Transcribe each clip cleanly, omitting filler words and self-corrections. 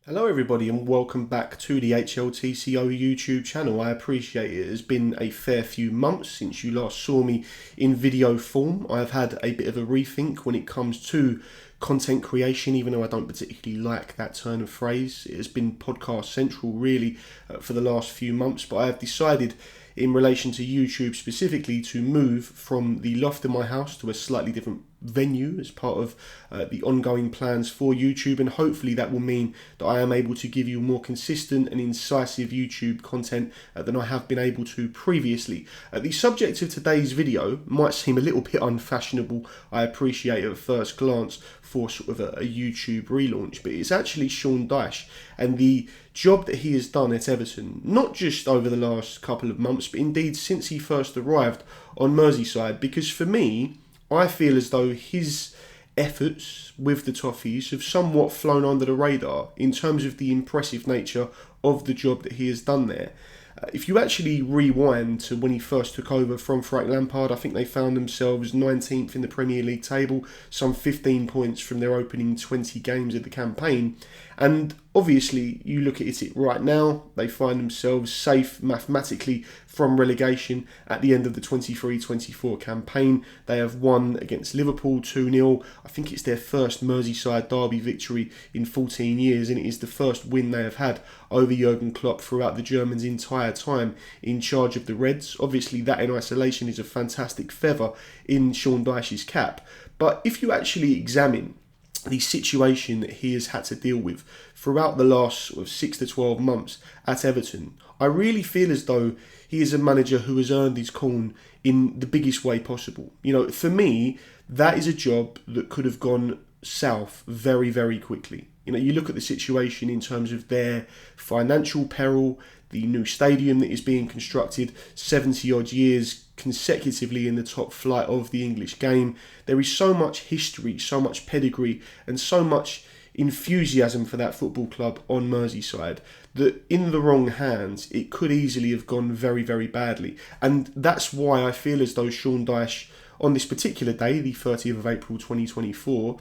Hello everybody and welcome back to the HLTCO YouTube channel. I appreciate it has been a fair few months since you last saw me in video form. I've had a bit of a rethink when it comes to content creation, even though I don't particularly like that turn of phrase. It has been podcast central really for the last few months, but I have decided in relation to YouTube specifically to move from the loft in my house to a slightly different venue as part of the ongoing plans for YouTube, and hopefully that will mean that I am able to give you more consistent and incisive YouTube content than I have been able to previously. The subject of today's video might seem a little bit unfashionable, I appreciate at first glance, for sort of a YouTube relaunch, but it's actually Sean Dyche and the job that he has done at Everton, not just over the last couple of months, but indeed since he first arrived on Merseyside. Because for me, I feel as though his efforts with the Toffees have somewhat flown under the radar in terms of the impressive nature of the job that he has done there. If you actually rewind to when he first took over from Frank Lampard, I think they found themselves 19th in the Premier League table, some 15 points from their opening 20 games of the campaign. And obviously, you look at it right now, they find themselves safe mathematically from relegation at the end of the 23-24 campaign. They have won against Liverpool 2-0. I think it's their first Merseyside derby victory in 14 years, and it is the first win they have had over Jurgen Klopp throughout the Germans' entire time in charge of the Reds. Obviously, that in isolation is a fantastic feather in Sean Dyche's cap. But if you actually examine the situation that he has had to deal with throughout the last sort of 6 to 12 months at Everton, I really feel as though he is a manager who has earned his corn in the biggest way possible. You know, for me, that is a job that could have gone south very, very quickly. You know, you look at the situation in terms of their financial peril, the new stadium that is being constructed, 70 odd years consecutively in the top flight of the English game. There is so much history, so much pedigree, and so much enthusiasm for that football club on Merseyside that in the wrong hands it could easily have gone very, very badly. And that's why I feel as though Sean Dyche on this particular day, the 30th of April 2024,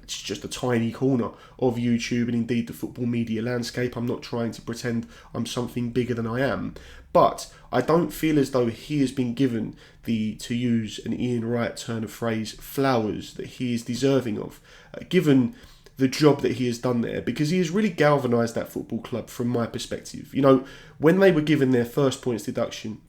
it's just a tiny corner of YouTube and indeed the football media landscape. I'm not trying to pretend I'm something bigger than I am, but I don't feel as though he has been given the, to use an Ian Wright turn of phrase, flowers that he is deserving of, given the job that he has done there, because he has really galvanised that football club from my perspective. You know, when they were given their first points deduction,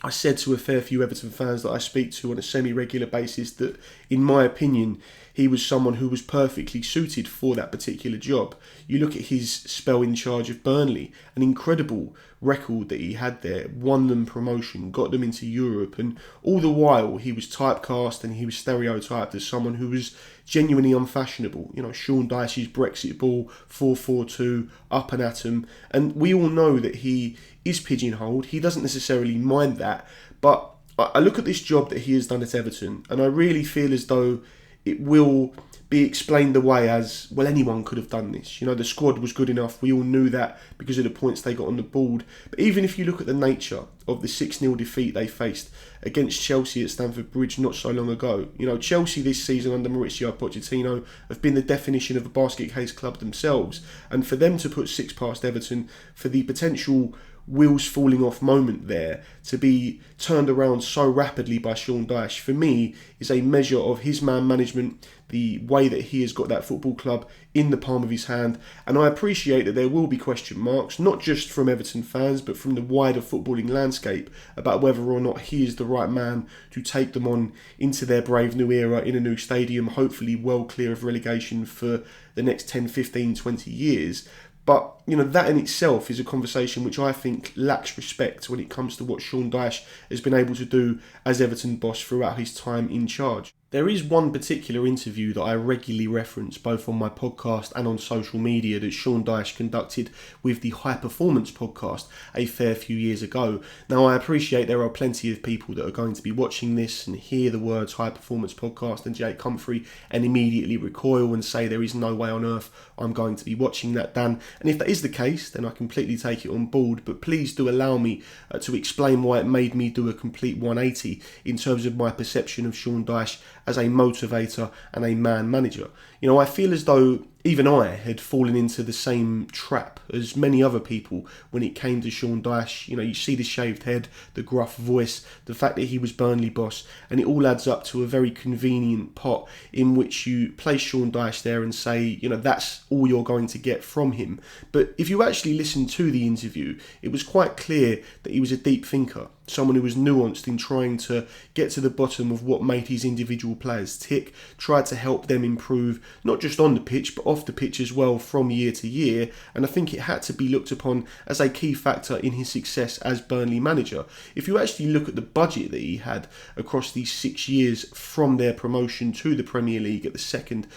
I said to a fair few Everton fans that I speak to on a semi-regular basis that, in my opinion, he was someone who was perfectly suited for that particular job. You look at his spell in charge of Burnley, an incredible record that he had there, won them promotion, got them into Europe, and all the while he was typecast and he was stereotyped as someone who was genuinely unfashionable. You know, Sean Dyche's Brexit ball, 4-4-2, up and at him, and we all know that he is pigeonholed. He doesn't necessarily mind that, but I look at this job that he has done at Everton and I really feel as though it will be explained away as, well, anyone could have done this. You know, the squad was good enough. We all knew that because of the points they got on the board. But even if you look at the nature of the 6-0 defeat they faced against Chelsea at Stamford Bridge not so long ago, you know, Chelsea this season under Mauricio Pochettino have been the definition of a basket case club themselves. And for them to put 6 past Everton, for the potential wheels falling off moment there to be turned around so rapidly by Sean Dyche, for me, is a measure of his man management, the way that he has got that football club in the palm of his hand. And I appreciate that there will be question marks, not just from Everton fans, but from the wider footballing landscape about whether or not he is the right man to take them on into their brave new era in a new stadium, hopefully well clear of relegation for the next 10, 15, 20 years. But, you know, that in itself is a conversation which I think lacks respect when it comes to what Sean Dyche has been able to do as Everton boss throughout his time in charge. There is one particular interview that I regularly reference both on my podcast and on social media that Sean Dyche conducted with the High Performance podcast a fair few years ago. Now, I appreciate there are plenty of people that are going to be watching this and hear the words High Performance podcast and Jake Humphrey and immediately recoil and say there is no way on earth I'm going to be watching that, Dan. And if that is the case, then I completely take it on board. But please do allow me to explain why it made me do a complete 180 in terms of my perception of Sean Dyche as a motivator and a man manager. You know, I feel as though even I had fallen into the same trap as many other people when it came to Sean Dyche. You know, you see the shaved head, the gruff voice, the fact that he was Burnley boss, and it all adds up to a very convenient pot in which you place Sean Dyche there and say, you know, that's all you're going to get from him. But if you actually listen to the interview, it was quite clear that he was a deep thinker, someone who was nuanced in trying to get to the bottom of what made his individual players tick, tried to help them improve, not just on the pitch, but off the pitch as well from year to year. And I think it had to be looked upon as a key factor in his success as Burnley manager. If you actually look at the budget that he had across these 6 years from their promotion to the Premier League at the second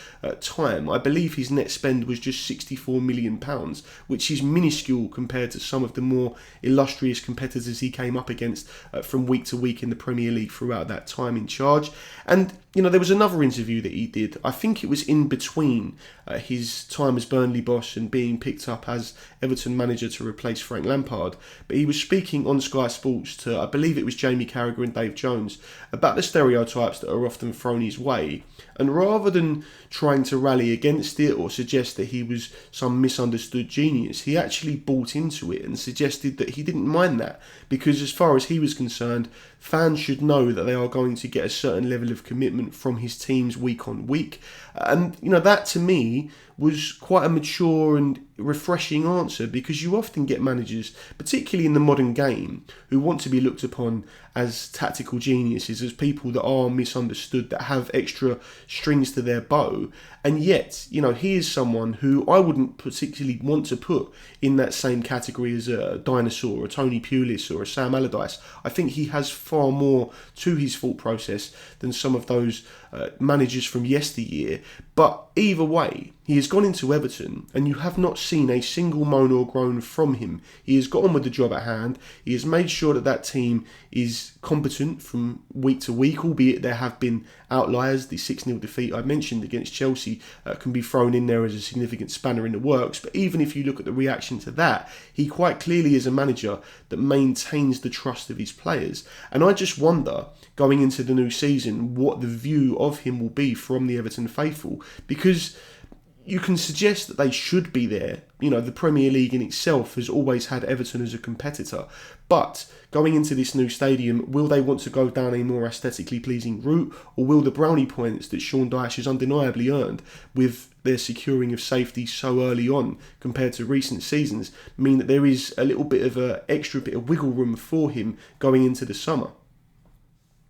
time, I believe his net spend was just £64 million, which is minuscule compared to some of the more illustrious competitors he came up against from week to week in the Premier League throughout that time in charge. And, you know, there was another interview that he did. I think it was in between his time as Burnley boss and being picked up as Everton manager to replace Frank Lampard. But he was speaking on Sky Sports to, I believe it was Jamie Carragher and Dave Jones, about the stereotypes that are often thrown his way. And rather than trying to rally against it or suggest that he was some misunderstood genius, he actually bought into it and suggested that he didn't mind that, because as far as he was concerned, fans should know that they are going to get a certain level of commitment from his teams week on week. And, you know, that to me was quite a mature and refreshing answer, because you often get managers, particularly in the modern game, who want to be looked upon as tactical geniuses, as people that are misunderstood, that have extra strings to their bow. And yet, you know, he is someone who I wouldn't particularly want to put in that same category as a Dinosaur or a Tony Pulis or a Sam Allardyce. I think he has far more to his thought process than some of those managers from yesteryear. But either way, he has gone into Everton and you have not seen a single moan or groan from him. He has got on with the job at hand. He has made sure that that team is competent from week to week, albeit there have been outliers. The 6-0 defeat I mentioned against Chelsea can be thrown in there as a significant spanner in the works. But even if you look at the reaction to that, he quite clearly is a manager that maintains the trust of his players. And I just wonder, going into the new season, what the view of him will be from the Everton faithful, because you can suggest that they should be there. You know, the Premier League in itself has always had Everton as a competitor. But going into this new stadium, will they want to go down a more aesthetically pleasing route, or will the brownie points that Sean Dyche has undeniably earned with their securing of safety so early on compared to recent seasons mean that there is a little bit of an extra bit of wiggle room for him going into the summer?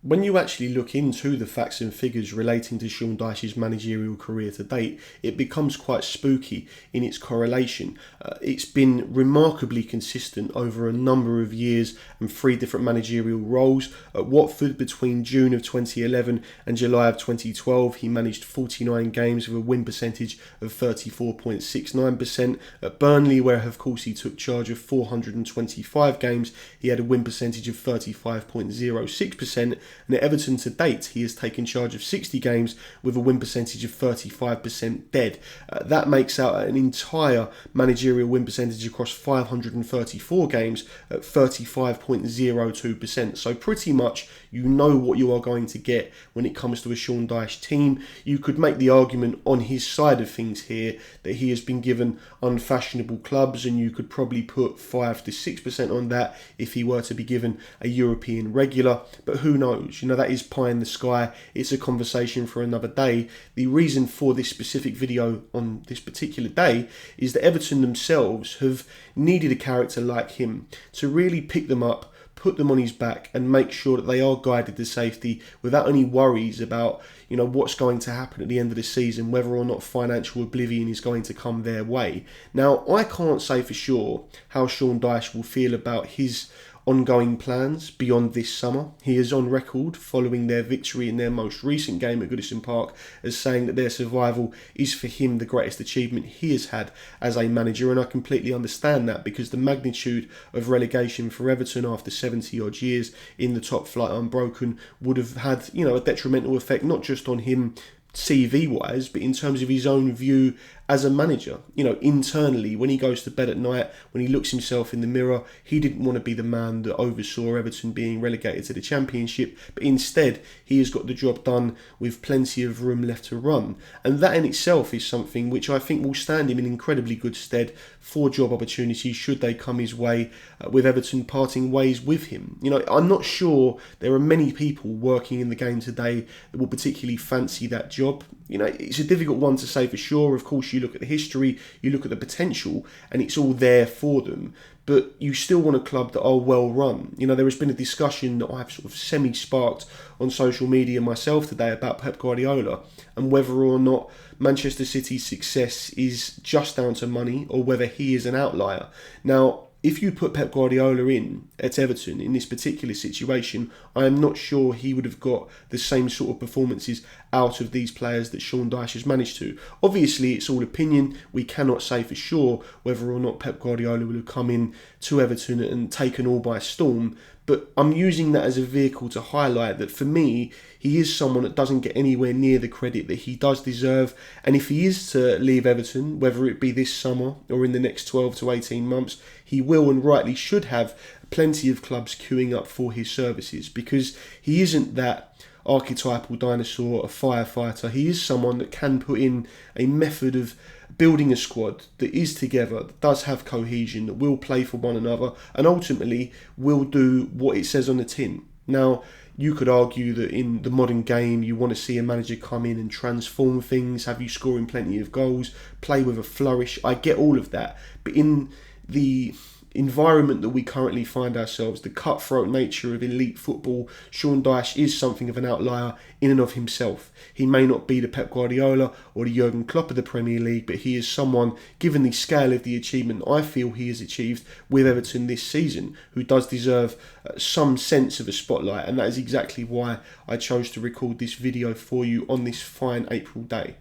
When you actually look into the facts and figures relating to Sean Dyche's managerial career to date, it becomes quite spooky in its correlation. It's been remarkably consistent over a number of years and 3 different managerial roles. At Watford, between June of 2011 and July of 2012, he managed 49 games with a win percentage of 34.69%. At Burnley, where of course he took charge of 425 games, he had a win percentage of 35.06%. And at Everton to date, he has taken charge of 60 games with a win percentage of 35% dead. That makes out an entire managerial win percentage across 534 games at 35.02%. So pretty much you know what you are going to get when it comes to a Sean Dyche team. You could make the argument on his side of things here that he has been given unfashionable clubs, and you could probably put 5 to 6% on that if he were to be given a European regular. But who knows? You know, that is pie in the sky. It's a conversation for another day. The reason for this specific video on this particular day is that Everton themselves have needed a character like him to really pick them up, put them on his back, and make sure that they are guided to safety without any worries about, you know, what's going to happen at the end of the season, whether or not financial oblivion is going to come their way. Now, I can't say for sure how Sean Dyche will feel about his ongoing plans beyond this summer. He is on record following their victory in their most recent game at Goodison Park as saying that their survival is for him the greatest achievement he has had as a manager, and I completely understand that, because the magnitude of relegation for Everton after 70 odd years in the top flight unbroken would have had, you know, a detrimental effect not just on him CV wise, but in terms of his own view as a manager. Internally, when he goes to bed at night, when he looks himself in the mirror, he didn't want to be the man that oversaw Everton being relegated to the Championship, but instead he has got the job done with plenty of room left to run. And that in itself is something which I think will stand him in incredibly good stead for job opportunities should they come his way, with Everton parting ways with him. I'm not sure there are many people working in the game today that will particularly fancy that job. It's a difficult one to say for sure. Of course, you look at the history, you look at the potential, and it's all there for them. But you still want a club that are well run. There has been a discussion that I've sort of semi-sparked on social media myself today about Pep Guardiola and whether or not Manchester City's success is just down to money or whether he is an outlier. Now, if you put Pep Guardiola in at Everton in this particular situation, I am not sure he would have got the same sort of performances out of these players that Sean Dyche has managed to. Obviously, it's all opinion. We cannot say for sure whether or not Pep Guardiola would have come in to Everton and taken all by storm. But I'm using that as a vehicle to highlight that for me, he is someone that doesn't get anywhere near the credit that he does deserve. And if he is to leave Everton, whether it be this summer or in the next 12 to 18 months, he will and rightly should have plenty of clubs queuing up for his services, because he isn't that archetypal dinosaur, a firefighter. He is someone that can put in a method of building a squad that is together, that does have cohesion, that will play for one another, and ultimately will do what it says on the tin. Now, you could argue that in the modern game, you want to see a manager come in and transform things, have you scoring plenty of goals, play with a flourish. I get all of that. But in the environment that we currently find ourselves, the cutthroat nature of elite football, Sean Dyche is something of an outlier in and of himself. He may not be the Pep Guardiola or the Jurgen Klopp of the Premier League, but he is someone, given the scale of the achievement I feel he has achieved with Everton this season, who does deserve some sense of a spotlight, and that is exactly why I chose to record this video for you on this fine April day.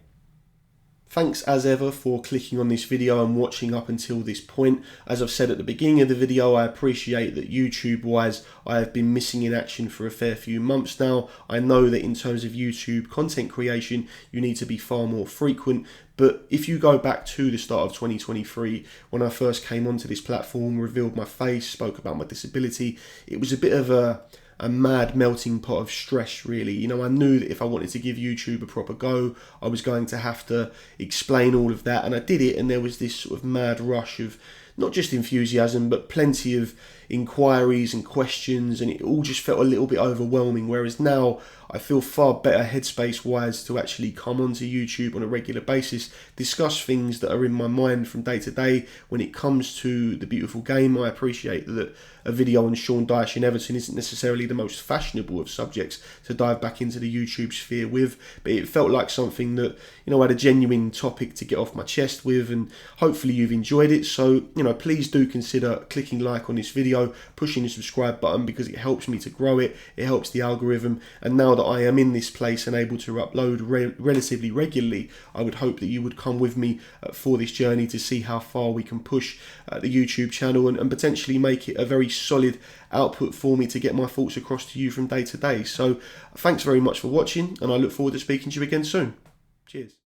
Thanks as ever for clicking on this video and watching up until this point. As I've said at the beginning of the video, I appreciate that YouTube wise I have been missing in action for a fair few months now. I know that in terms of YouTube content creation you need to be far more frequent, but if you go back to the start of 2023, when I first came onto this platform, revealed my face, spoke about my disability, it was a bit of a mad melting pot of stress, really. I knew that if I wanted to give YouTube a proper go, I was going to have to explain all of that, and I did it, and there was this sort of mad rush of not just enthusiasm, but plenty of inquiries and questions, and it all just felt a little bit overwhelming. Whereas now I feel far better headspace wise to actually come onto YouTube on a regular basis, discuss things that are in my mind from day to day. When it comes to the beautiful game, I appreciate that a video on Sean Dyche in Everton isn't necessarily the most fashionable of subjects to dive back into the YouTube sphere with, but it felt like something that, I had a genuine topic to get off my chest with, and hopefully you've enjoyed it. So, please do consider clicking like on this video, pushing the subscribe button, because it helps me to grow it, it helps the algorithm, and now that I am in this place and able to upload relatively regularly, I would hope that you would come with me for this journey to see how far we can push the YouTube channel and potentially make it a very solid output for me to get my thoughts across to you from day to day. So thanks very much for watching, and I look forward to speaking to you again soon. Cheers.